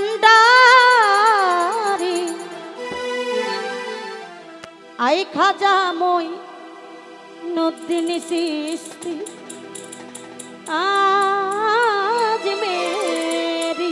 কান্ডারি আই খাজা মই নদ্দিন সৃষ্টি আজ মেরি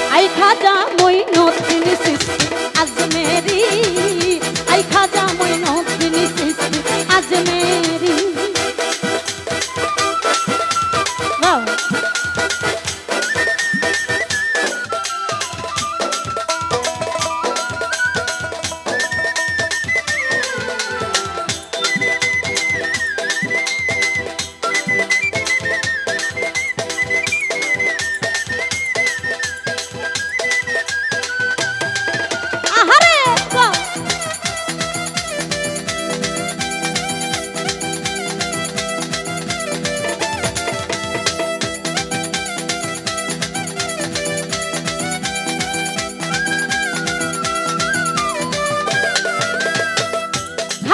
आई खाजा मोई नौदिन सृष्टि आज मेरी आई खाजा मोई नौदिन सृष्टि आज मेरी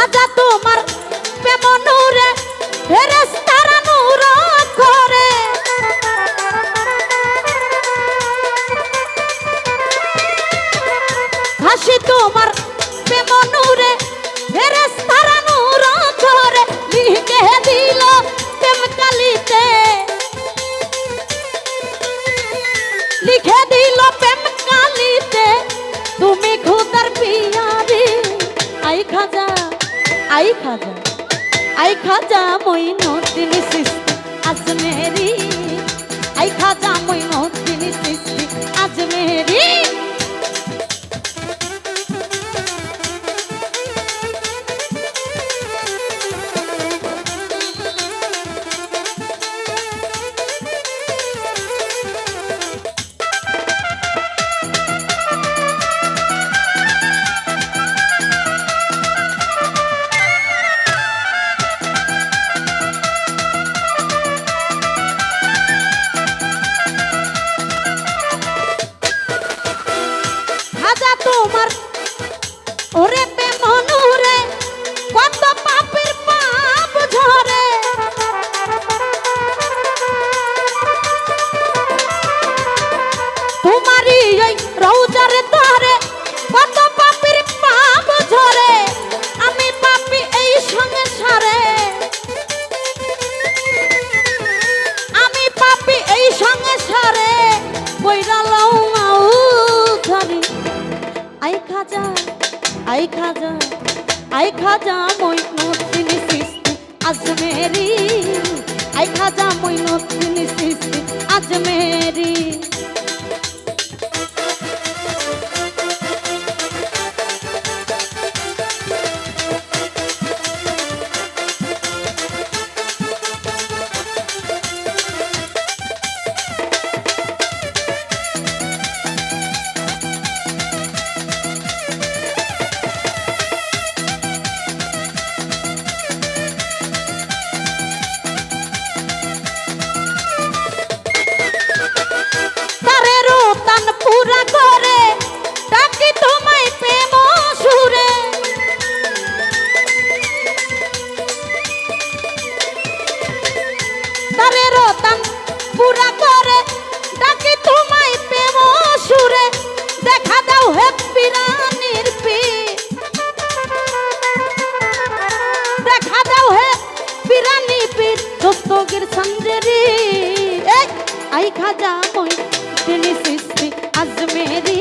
খাজা তোমার প্রেম নূরে ফেরেশতারা নূর করে হাসি তোমার প্রেম নূরে ফেরেশতারা নূর করে লিখে দিল প্রেম কালিতে লিখে দিল প্রেম কালিতে তুমি খুদার পিয়ারি आई खाजा आई खाजा मोई नौदिन सृष्टि आज मेरी आई खाजा मोई नौदिन सृष्टि आज मेरी তোমার ওরে প্রেম নূরে কত পাপের পাপ ঝরে তোমারই এই রওজার দ্বারে কত পাপের পাপ ঝরে আমি পাপী এই সংসারে আমি পাপী এই সংসারে কইরা লও ধরি आई खाजा मोई नौदिन सृष्टि আজমেরি আই খাজা মঈনুদ্দিন চিশতি আজমেরি आई खाजा मोइनुद्दीन चिश्ती अजमेरी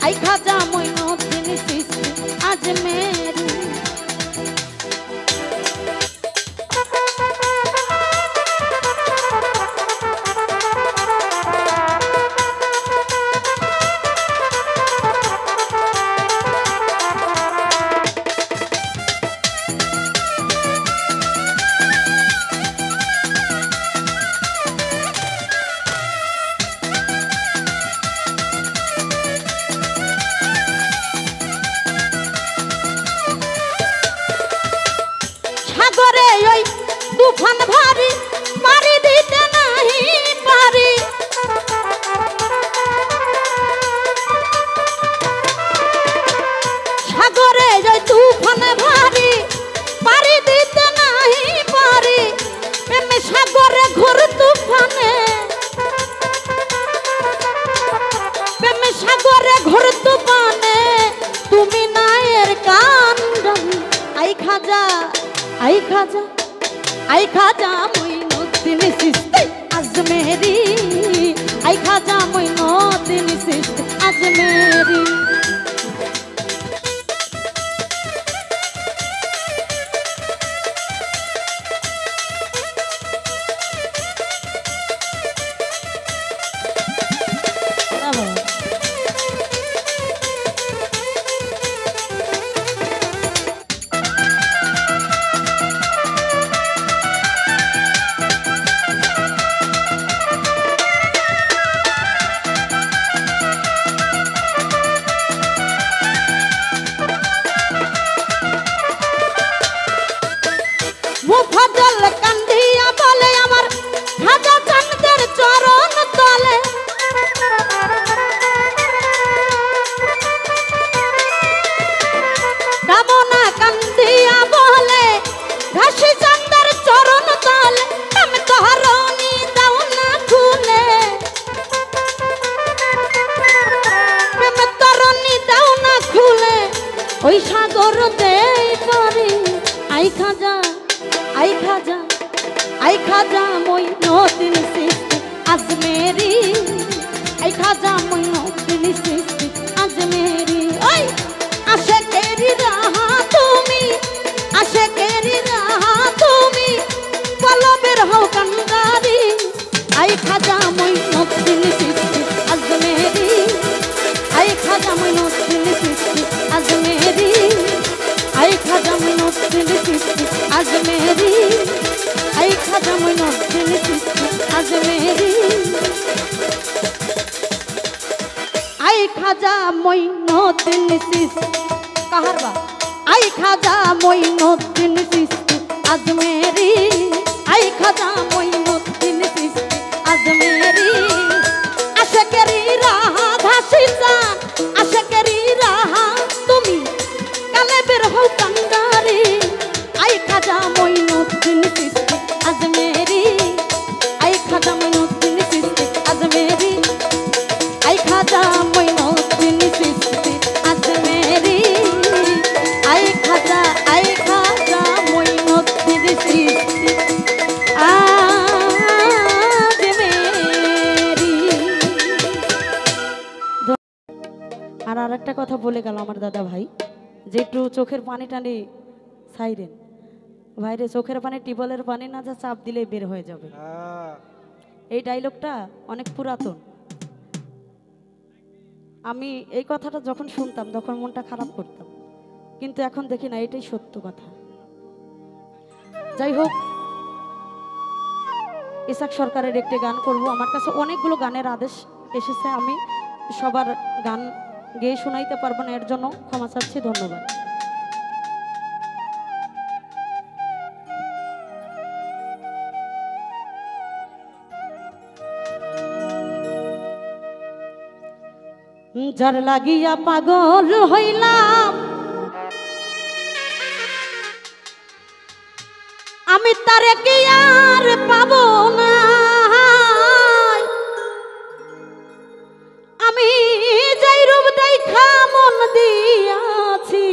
आई खाजा मोइनुद्दीन चिश्ती अजमेरी तूफान भारी मारी दीते नहीं पारी सागरे जय तूफान भारी मारी दीते नहीं पारी प्रेम सागरे घोर तूफाने प्रेम सागरे घोर तूफाने तुमी नायर कांदनी आई खाजा आई खाजा आई खाजा मोइनुद्दीन चिश्ती अजमेरी आई खाजा मोइनुद्दीन चिश्ती अजमेरी ओई सागर दे पारी आई खाजा आई खाजा आई खाजा मोइनुद्दीन चिश्ती अजमेरी आई खाजा मोइनुद्दीन चिश्ती अजमेरी ओई आशिकेरी राहा तुमी आशिकेरी राहा तुमी बोलो बेर हও कांडारी आई खाजा मोइनुद्दीन चिश्ती अजमेरी आई खाजा मोइनुद्दीन चिश्ती अजमेरी आई खाजा मोइनुद्दीन चिश्ती अजमेरी आई खाजा मोइनुद्दीन चिश्ती अजमेरी आई खाजा मोइनुद्दीन चिश्ती कहरबा आई खाजा मोइनुद्दीन चिश्ती अजमेरी आई खाजा मोइनुद्दीन चिश्ती अजमेरी आशिकेरी राहा घासी जान आशिकेरी राहा तुमी काले बेर हও कांडारी आई खाजा मोइनुद्दीन चिश्ती अजमेरी आई खाजा मोइनुद्दीन चिश्ती अजमेरी आई खाजा मोइनुद्दीन चिश्ती अजमेरी आई खाजा मोइनुद्दीन चिश्ती আর আরেকটা কথা বলে গেল আমার দাদা ভাই যে একটু চোখের পানি টানি সাইরেন ভাইরে চোখের পানি টিবলের পানি না, যা চাপ দিলেই বের হয়ে যাবে। এই ডায়লগটা অনেক পুরাতন। আমি এই কথাটা যখন শুনতাম তখন মনটা খারাপ করতাম, কিন্তু এখন দেখি না এটাই সত্য কথা। যাই হোক, ইসাক সরকারের একটি গান করব। আমার কাছে অনেকগুলো গানের আদেশ এসেছে, আমি সবার গান গেয়ে শোনাইতে পারবো না, এর জন্য ক্ষমা চাচ্ছি। ধন্যবাদ। যার লাগিয়া পাগল হইলাম আমি, তারে কি আর পাবো না। আমি যাই রূপ দেখা মন দিয়াছি,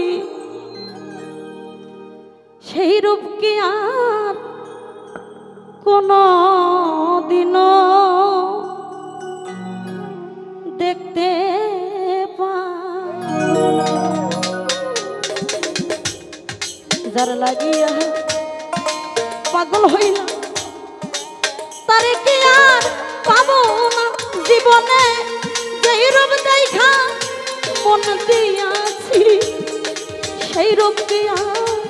সেই রূপ কি আর কোনো দিনও দেখতে যার লাগিয়া পাগল হইলাম তারে কি আর পাবো না। জীবনে যেই রূপ দেখা মন দিয়াছি, সেই রূপ কি আর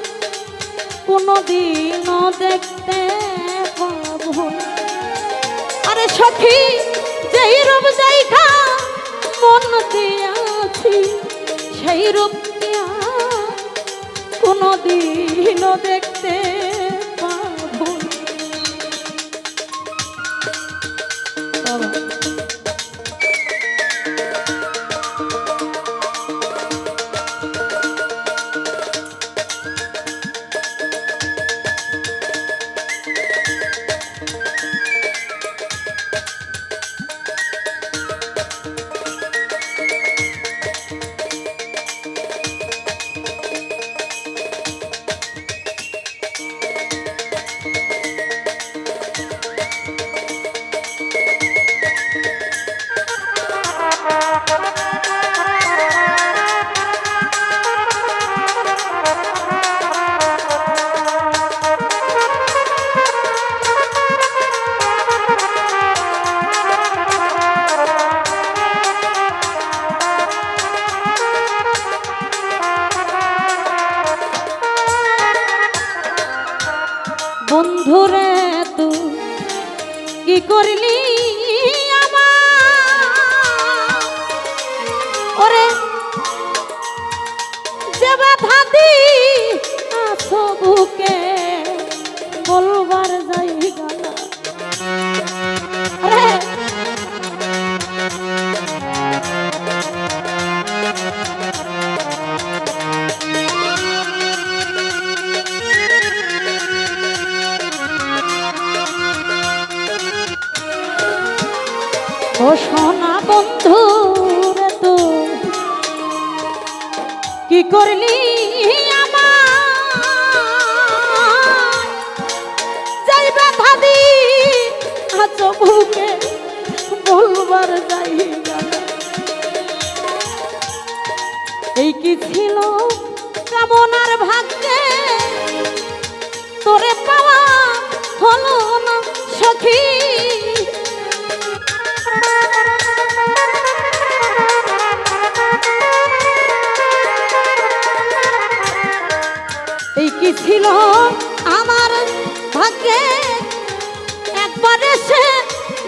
কোনদিনও দেখতে পাবো না। আরে সখী, যেই রূপ দেখা মন দিয়াছি, সেই রূপ কি আর কোনদিনও দেখতে পাবো না। বন্ধুরে তুই কি করলি আমার, ওরে যে ব্যথা দি আছো বুকে বলবার জায়গা না। ও সোনা বন্ধু রে তুই কি করলি আমার, যাই ব্যথা দি আছো বুকে বলবার জায়গা না। এই কি ছিল কামনার ভাগ্যে, তোরে পাওয়া হলো না সখী। এই কি ছিল আমার ভাগ্যে, একবার এসে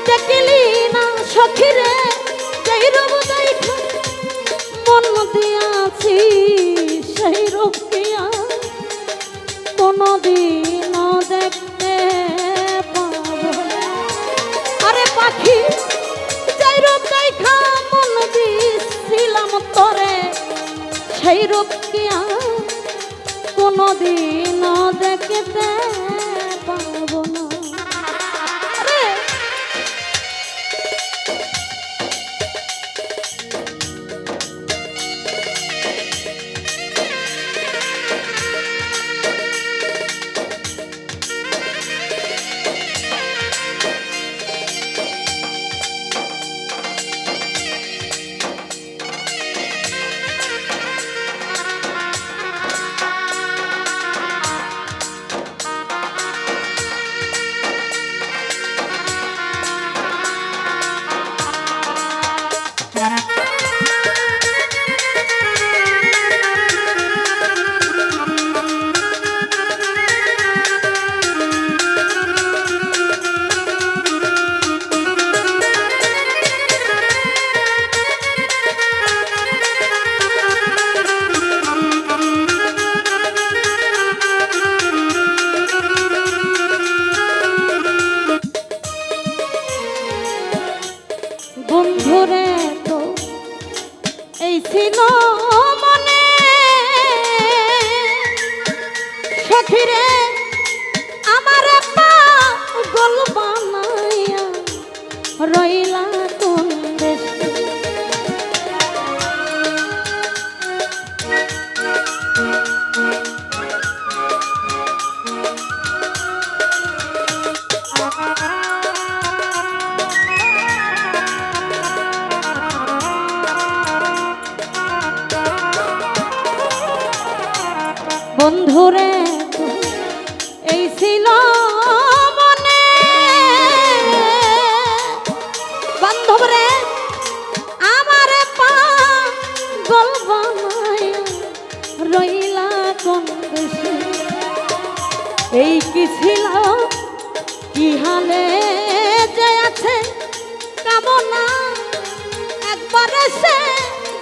দেখলি না সখীরে, যেই রূপ দেখা মন দিয়াছি, সেই রূপ কি আর কোনদিনও দেখতে পাবো না। আরে পাখি, যেই রূপ দেখা মন দিছিলাম তোরে, সেই রূপ কি আর কোনদিনও দেখতে পাবো না। ফিরে আমার পাগল বানাইয়া রইলা কোন দেশে। বন্ধুরে এই ছিল মনে, বান্ধবরে আমার পাগল বানাইয়া রইলা কোন দেশে। এই কি ছিল কি হালে যে আছে কামনা, একবার এসে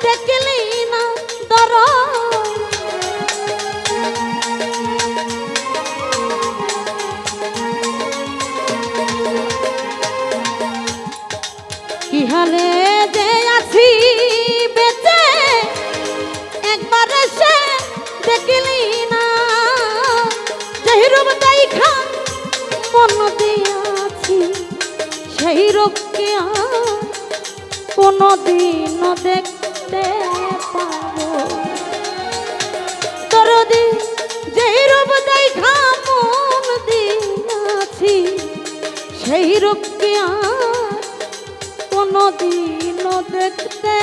দেখলি না দর। কি হালে যে আছি বেঁচে একবার এসে দেখলি না, যেই রূপ দেখা মন দিয়াছি সেই রূপকে কোনদিন দেখতে পাবো। দরদি যেই রূপ দেখা মন দিয়াছি সেই রূপকে কোনদিনও দেখতে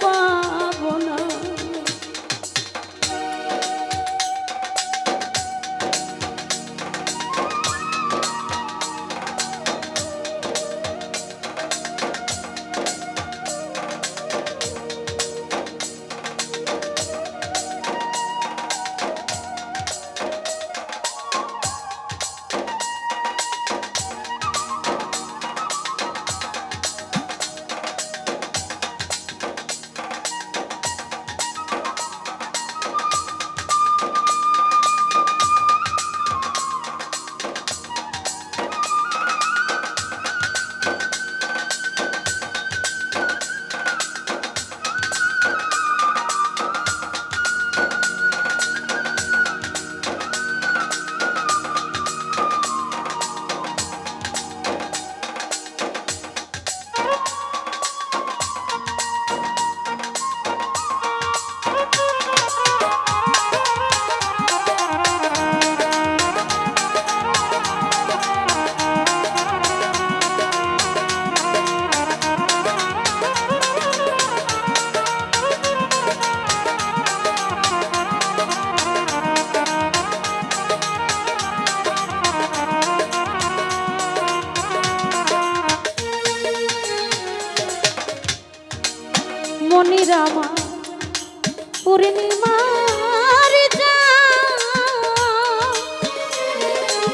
পাবো না। মনিরামা পূর্ণিমার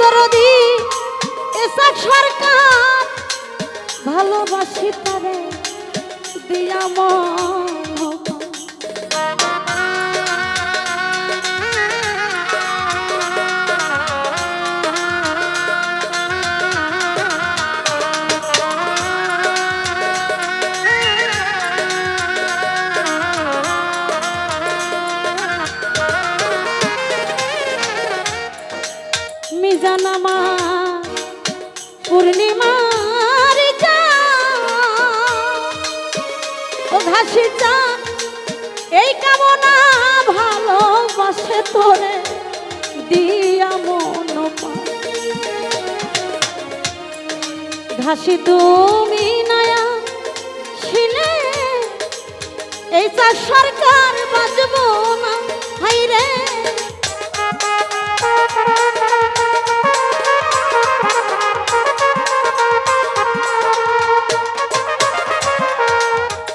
দরদি এসা সরকার ভালোবাসি তারে দিয়া মিজানামা পূর্ণিমার ও ঘাসি চা এই কামনা ভালোবাসে তোরে দিয়া মন ঘাসি তুমি নয়া ছিলে এই চা সরকার বাজবো না হাইরে।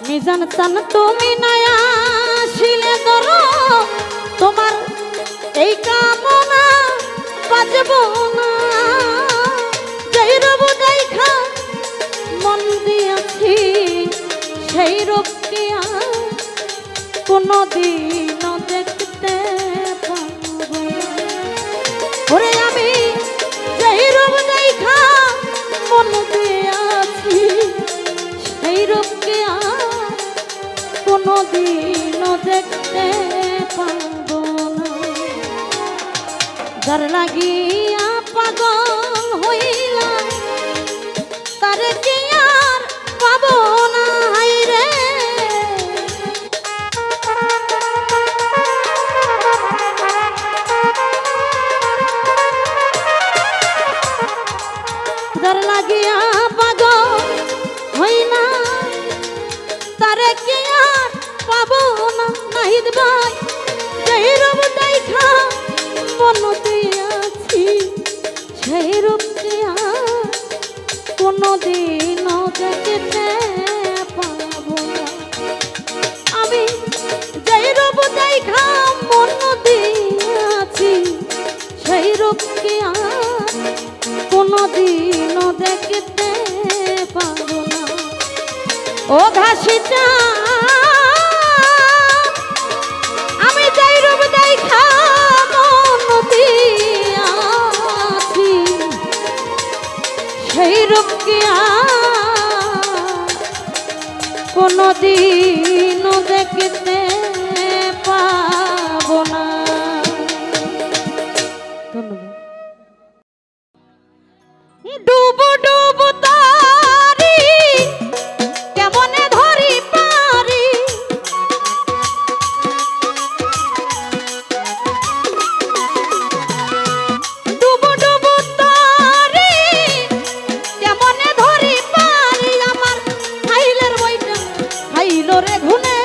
মিজান চান তুমি নয়া শিলে ধরো তোমার এই কামনা বাজবো না, যেই রূপ দেখা মন দিয়াছি সেই রূপকে কোনদিন দেখতে পাবো। ওরে আমি যেই রূপ দেখা মন দিয়াছি সেই রূপকে কোনদিনও দেখতে পাবো না। যার লাগিয়া পাগল হইলাম তারে কি আর পাবো না রে। যার লাগিয়া পাগল হইলাম তারে কি আর পাবো না নাহিদ ভাই। যেই রূপ দেখা মনতে আছি সেই রূপ কি আর কোনদিনও দেখতে পাবো না। আমি যেই রূপ দেখা মনতে আছি সেই রূপ কি আর কোনদিনও দেখতে পাবো না। ও ঘাসিটা আমি যাই রূপ দেখা মনতে আছি সেই রূপ কি আর কোনদিনও দেখতে পাবো না। ধন্যবাদ। ডুবো ডুবো তারি কেমনে ধরি পারি ডুবো ডুবো তারি কেমনে ধরি পারি আমার হাইলের বইটা হাইলো রে ঘুনে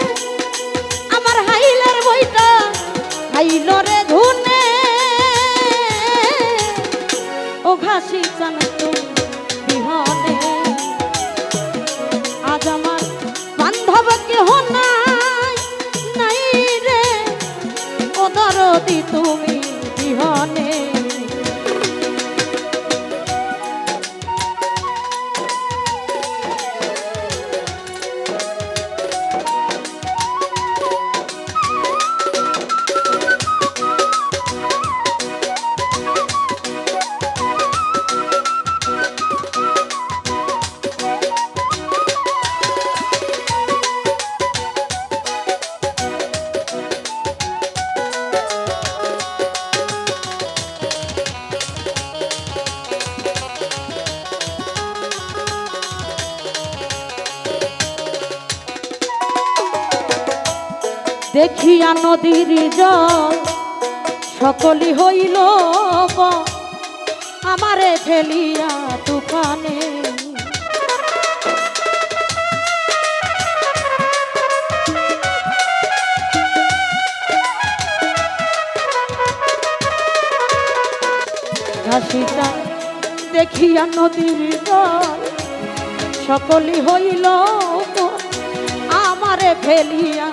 আমার হাইলের বইটা হাইলো রে ঘুনে। ও ঘাসি চান বিহনে আজ আমার বান্ধব কেহ নাই নাই রে। ও দরদি তুমি বিহনে দেখিয়া নদীর জল সকলি হইল আমারে ফেলিয়া তুফানে। ঘাসিটা দেখিয়া নদীর জল সকলি হইল আমারে ফেলিয়া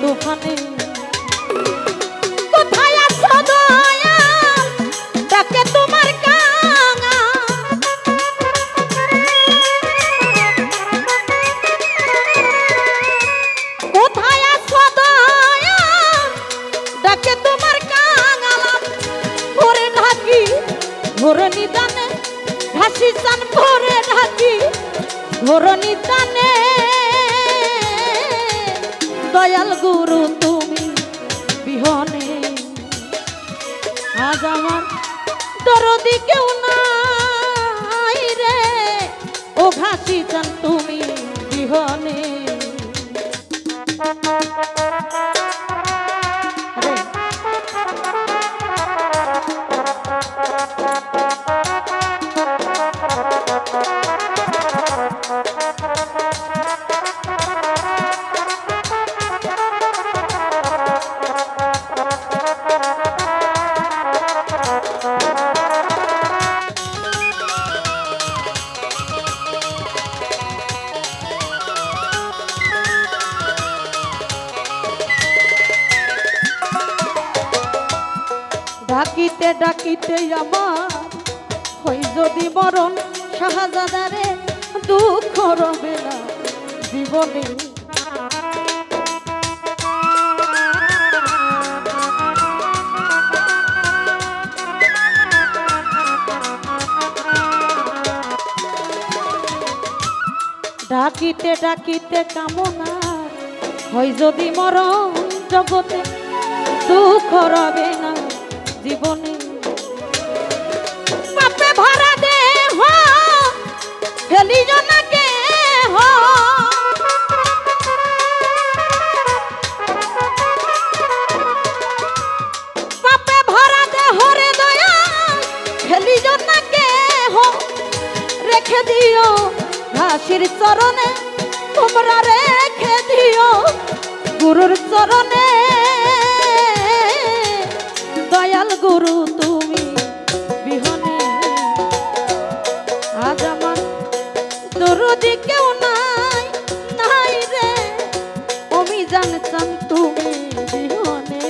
তুফানে। কোথায় আছো দয়াল ডাকে তোমার কাঙা কোথায় আছো দয়াল ডাকে তোমার কাঙা ভোরে ঢাকি ভোরে নিদানে ঘাসি চান ভোরে ঢাকি ভোরে নিদানে। দয়াল গুরু তুমি বিহনে আজ আমার দরদি কেউ নাই রে। ও ঘাসি চান তুমি বিহনে ডাকিতে ডাকিতে আমার হই যদি মরণ শাহজাদারে দুঃখ রবে না জীবনে। ডাকিতে ডাকিতে কামনা হয় যদি মরণ জগতে দুঃখ রবে না জীবনে। দিও ঘাসির চরণে, তোমরা রেখে দিও গুরুর চরণে। দয়াল গুরু তুমি বিহনে আজ আমার দরদি কেউ নাই, নাই রে আমি জানতাম তুমি বিহনে।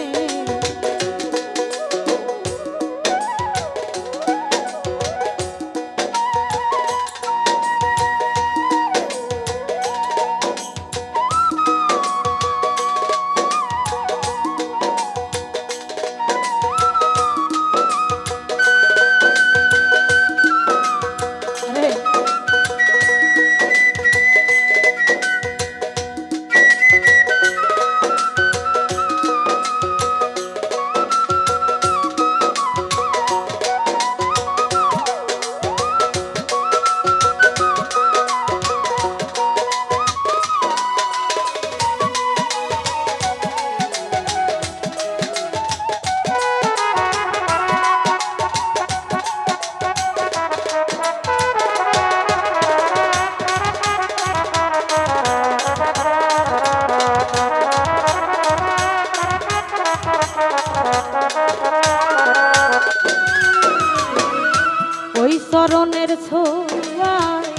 চরণের ছোঁয়ায়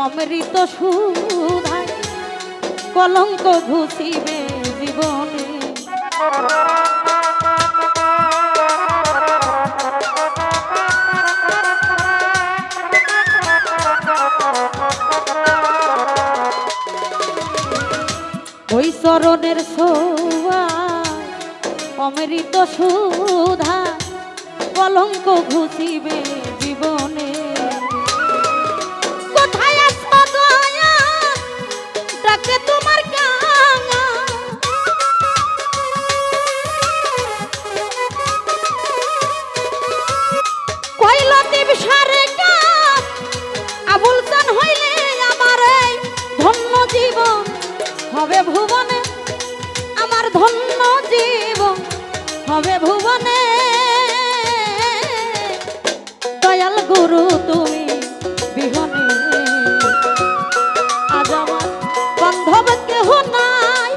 অমৃত সুধায় কলঙ্ক ঘুচিবে জীবনে। ওই চরণের ছোঁয়ায় অমৃত সুধা কলঙ্ক ঘুচিবে জীবনে। কোথায় আছো দয়া ডাকে তোমার কাঙা, কইলতি বিশারে কাম আবুল চান হইলে আমার এই ধন্য জীবন হবে ভুবনে, আমার ধন্য জীবন হবে ভুবনে। দয়াল গুরু তুমি বিহনে আজ আমার বান্ধব কেহ নাই,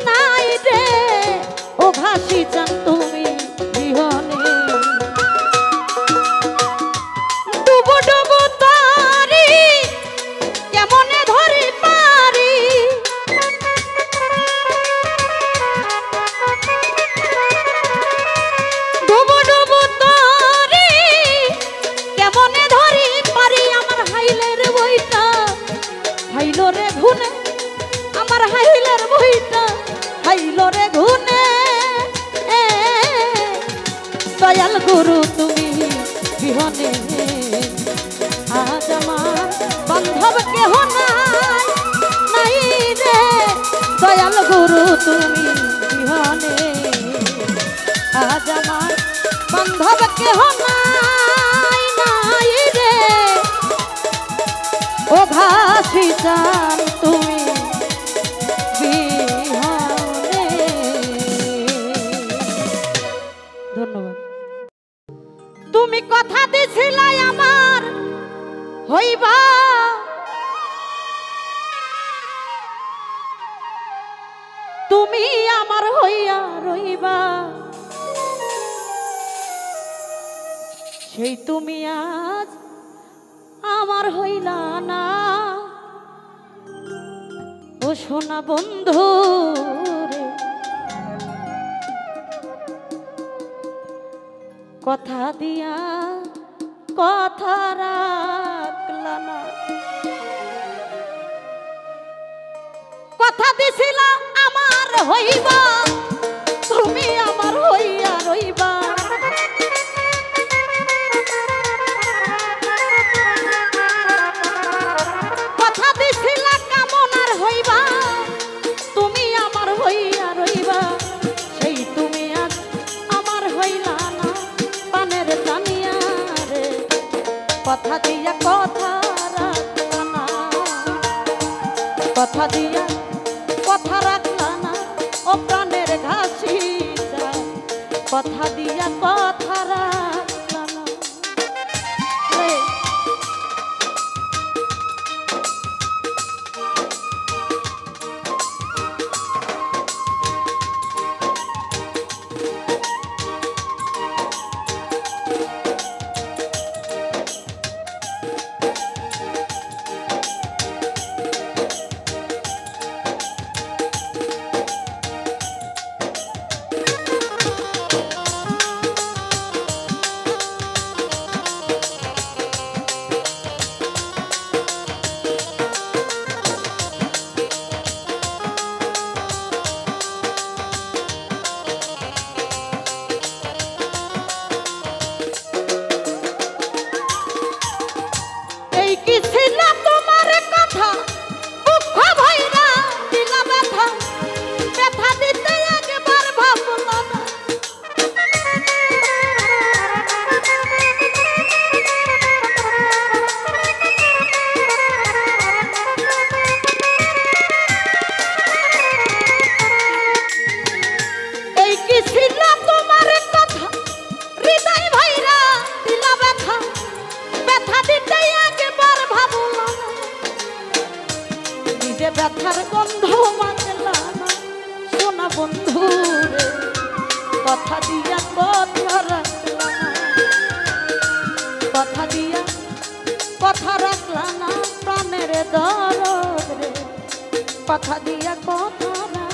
নাই রে ও ঘাসি চান তুমি বিহনে। ডুবু ডুবু তারি কেমনে ধরি পারি, ডুবু ডুবু তারি কেমনে ধরি পারি, আমার হাইলের বইটা হাইল রে ঘুনে, আমার হাইলের বইটা হাইল রে ঘুনে। দয়াল গুরু তুমি বিহনে আজ আমার বান্ধব কেহ নাই, নাই রে দয়াল গুরু তুমি বিহনে আজ আমার বান্ধব কেহ নাই, নাই রে ও ঘাসি চান তুমি বিহনে। ধন্যবাদ। তুমি কথা দিছিলে আমার হইবা, তুমি আমার হইয়া রইবা, সেই তুমি আজ আমার হইলা না। ও সোনা বন্ধু রে কথা দিয়া কথা রাখলা না, কথা দিছিলা আমার হইবা, তুমি আমার হইয়া রইবা, কথা দিছিলা কামনার হইবা, তুমি আমার হইয়া রইবা, সেই তুমি আজ আমার হইলা না। পানের জানিয়া রে কথা দিয়া কথা রাখলা না, কথা দিয়া কথা রাখলা না, ও প্রাণের ঘাসি চান কথা দিয়া কথা রাখলা না। কথার গন্ধ মাখলা না সোনা বন্ধু রে, কথা দিয়া কথা রাখলা না, কথা দিয়া কথা রাখলা না প্রাণের দরদ রে, কথা দিয়া কথা রাখলা।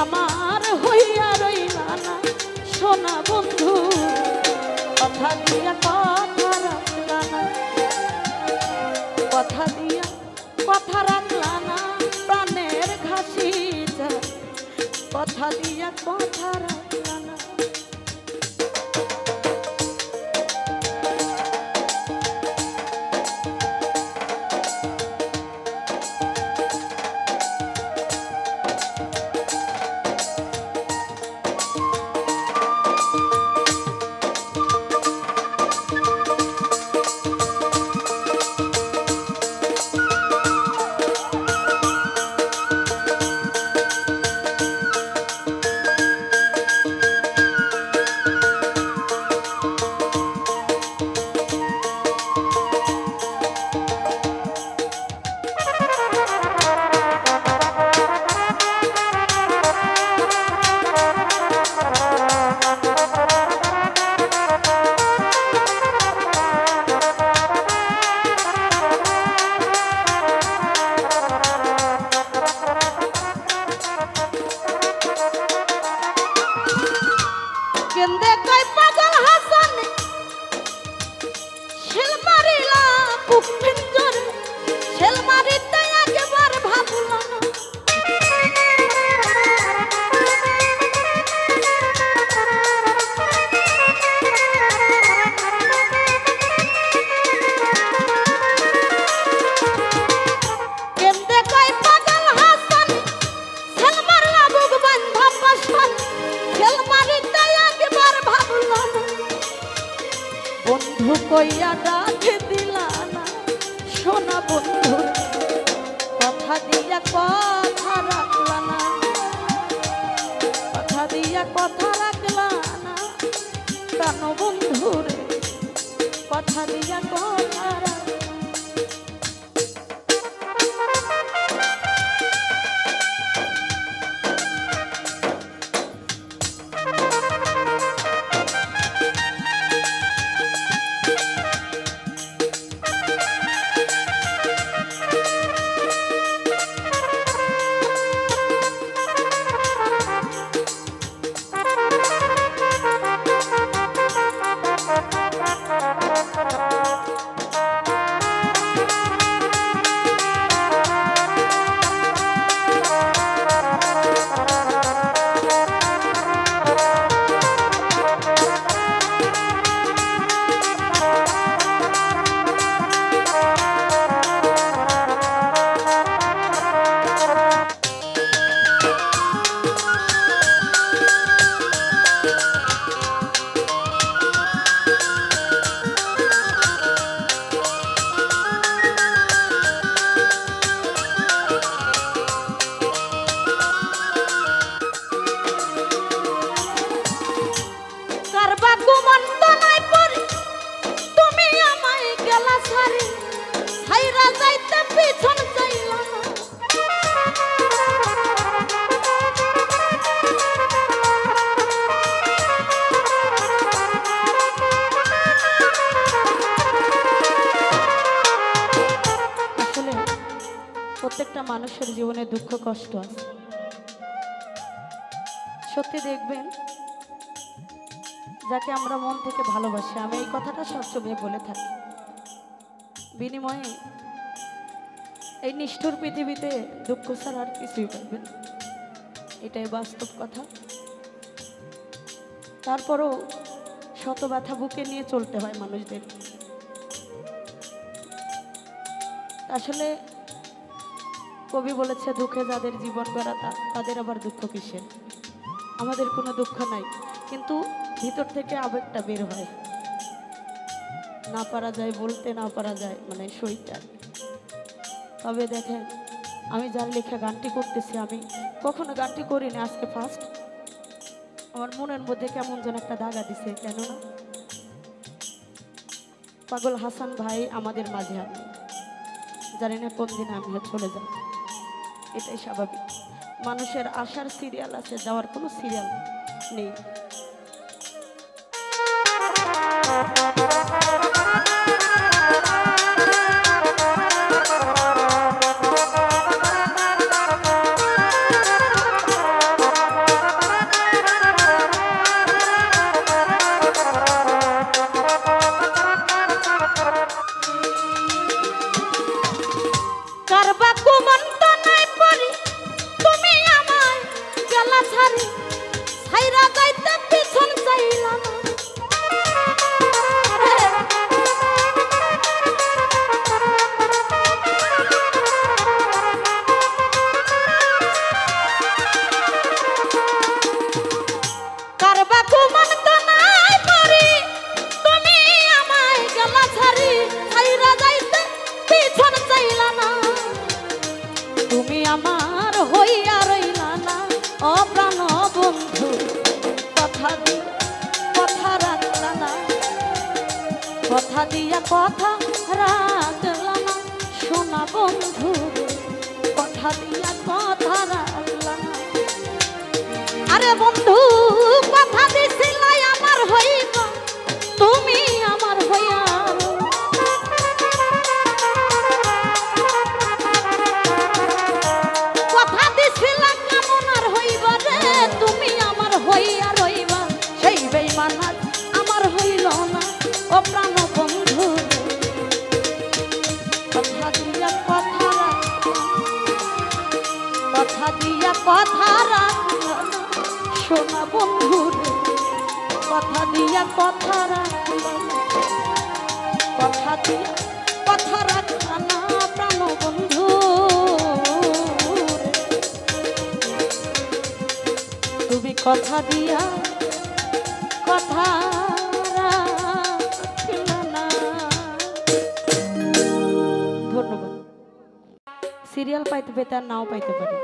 আমার হইয়া রইলা না সোনা বন্ধু, কথা দিয়া কথা রাখলা না, কথা দিয়া কথা রাখলা না প্রাণের ঘাসি যা, কথা দিয়া কথা রাখলা না। কেন্দে কই পাগল হাসান শেল মারিলা বুক পিঞ্জরে, শেল মারিতে একবার ভাবলা না, কেন্দে কই পাগল হাসান শেল মারলা বুক বান্ধা পাশান, শেল মারিতে বন্ধু কইয়া ডাকে দিলা না সোনা বন্ধু, কথা দিয়া কথা রাখলা না, কথা দিয়া কথা রাখলা না প্রাণ বন্ধু রে, কথা দিয়া কথা রাখলা। মানুষের জীবনে দুঃখ কষ্ট আছে। সত্যি দেখবেন, যাকে আমরা মন থেকে ভালোবাসি, আমি এই কথাটা সবসময় বলে থাকি, বিনিময়ে এই নিষ্ঠুর পৃথিবীতে দুঃখ ছাড়া আর কিছুই পাবেন, এটাই বাস্তব কথা। তারপরও শত ব্যথা বুকে নিয়ে চলতে হয় মানুষদের। আসলে কবি বলেছে, দুঃখে যাদের জীবন গড়া তাদের আবার দুঃখ কিসের। আমাদের কোনো দুঃখ নাই, কিন্তু ভিতর থেকে আবেগটা বের হয়, না পারা যায় বলতে, না পারা যায় মানে সইটা। তবে দেখেন, আমি যার লেখা গানটি করতেছি, আমি কখনো গানটি করিনি, আজকে ফার্স্ট। আমার মনের মধ্যে কেমন যেন একটা দাগা দিছে, কেননা পাগল হাসান ভাই আমাদের মাঝে আছে, জানি না কোন দিন আমি চলে যাব, এটাই স্বাভাবিক। মানুষের আসার সিরিয়াল আছে, যাওয়ার কোনো সিরিয়াল নেই। কথা দিয়া কথা রাখলা না সোনা বন্ধু, কথা দিয়া কথা রাখলা না। আরে বন্ধু, কথা দিছিলে আমার হইবা, তুমি আমার হইয়া। কথা দিছিলে কেমন আর হইবা রে, তুমি আমার হইয়া রইবা, সেই বেঈমান আমার হইল না ও প্রাণ বন্ধু। কথা দিয়া কথা রাখলা, কথা দিয়া কথা রাখলা না সোনা বন্ধু, কথা দিয়া কথা রাখলা, কথা দিয়া কথা রাখলা না প্রাণ বন্ধু। তুমি কথা দিয়া কথা রাখলা না। ধন্যবাদ। সিরিয়াল পাইতে পেতে আর নাও পাইতে পারি।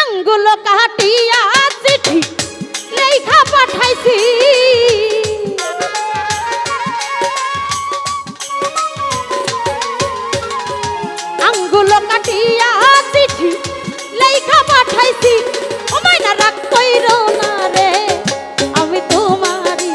আঙ্গুল কাটিয়া চিঠি লেখা পাঠাইছি, আঙ্গুল কাটিয়া চিঠি লেখা পাঠাইছি, ও মাইনা রাগ কইরো না রে, আমি তোমারই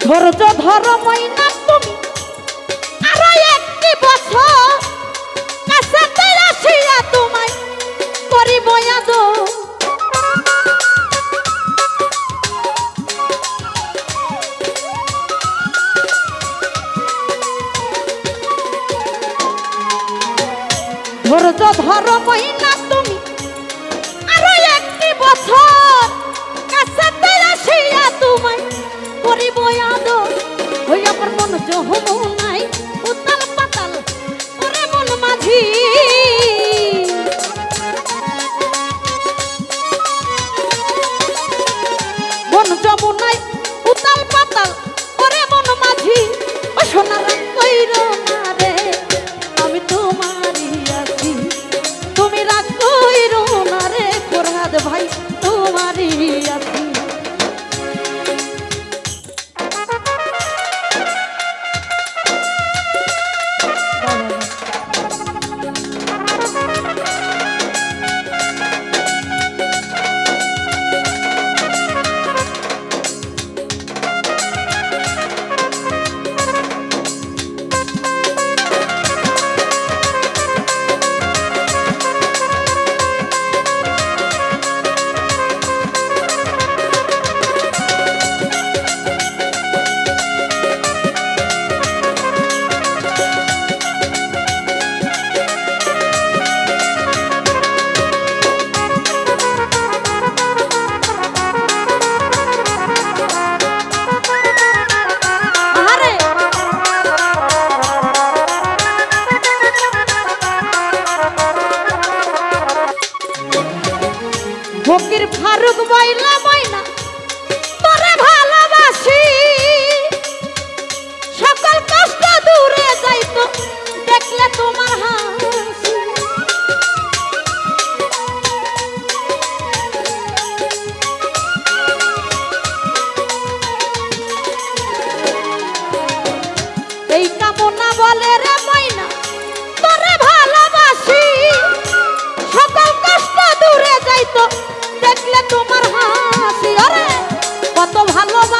ধৈর্য ধরো ময়না তুমি আরো একটি বছর কাছেতে আসিয়া তোমায় করিব আদর। ধৈর্য ধরো ময়না তুমি আরো একটি বছর কাছেতে আসিয়া তোমায় করিব আদর। ওই আমার মন যমুনাই উতাল পাতাল ওরে মন মাঝি মন যমুনাই উতাল পাতাল ওরে মন মাঝি ও সোনার কইর না রে আমি তোমারই আছি তুমি রাগ কইর না রে ফরহাদ ভাই তোমারই আছি। ফকির ফারুক বইলা ময়না তোরে ভালোবাসি সকল কষ্ট দূরে যাইতো দেখলে তোমার হাসি। এই কামনা বলে রে ময়না তোরে ভালোবাসি সকল কষ্ট দূরে যাইতো দেখলে তোমার হাসি। আরে কত ভালোবাসি